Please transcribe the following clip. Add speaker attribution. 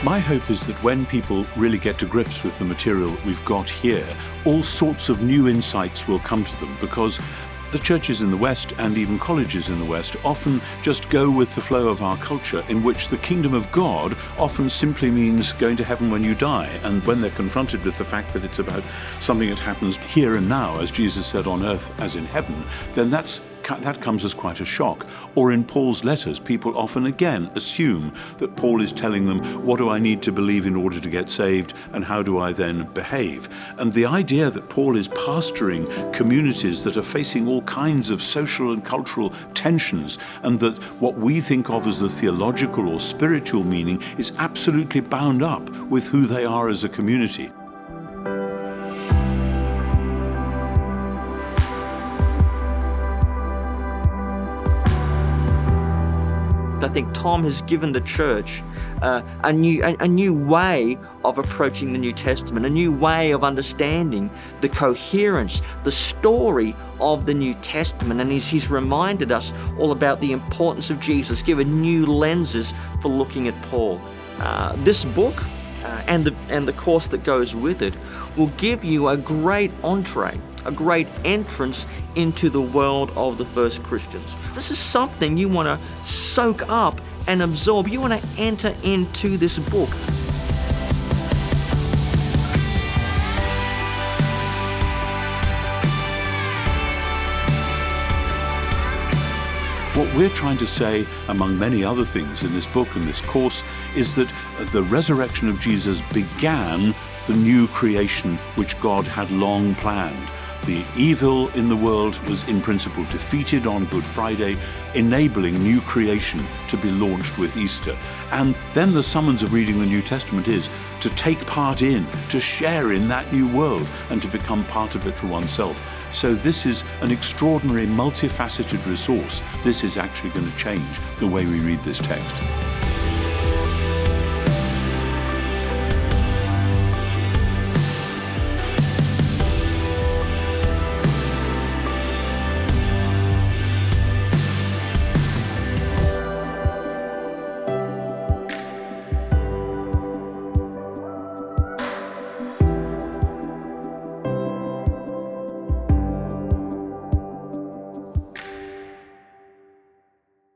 Speaker 1: My hope is that when people really get to grips with the material that we've got here, all sorts of new insights will come to them, because the churches in the West and even colleges in the West often just go with the flow of our culture, in which the kingdom of God often simply means going to heaven when you die. And when they're confronted with the fact that it's about something that happens here and now, as Jesus said, on earth as in heaven, then that comes as quite a shock. Or in Paul's letters, people often again assume that Paul is telling them, what do I need to believe in order to get saved, and how do I then behave? And the idea that Paul is pastoring communities that are facing all kinds of social and cultural tensions, and that what we think of as the theological or spiritual meaning is absolutely bound up with who they are as a community.
Speaker 2: I think Tom has given the church a new way of approaching the New Testament, a new way of understanding the coherence, the story of the New Testament, and he's reminded us all about the importance of Jesus, given new lenses for looking at Paul. This book and the course that goes with it will give you a great entree, a great entrance into the world of the first Christians. This is something you want to soak up and absorb. You want to enter into this book.
Speaker 1: What we're trying to say, among many other things in this book and this course, is that the resurrection of Jesus began the new creation which God had long planned. The evil in the world was in principle defeated on Good Friday, enabling new creation to be launched with Easter. And then the summons of reading the New Testament is to take part in, to share in that new world, and to become part of it for oneself. So this is an extraordinary, multifaceted resource. This is actually going to change the way we read this text.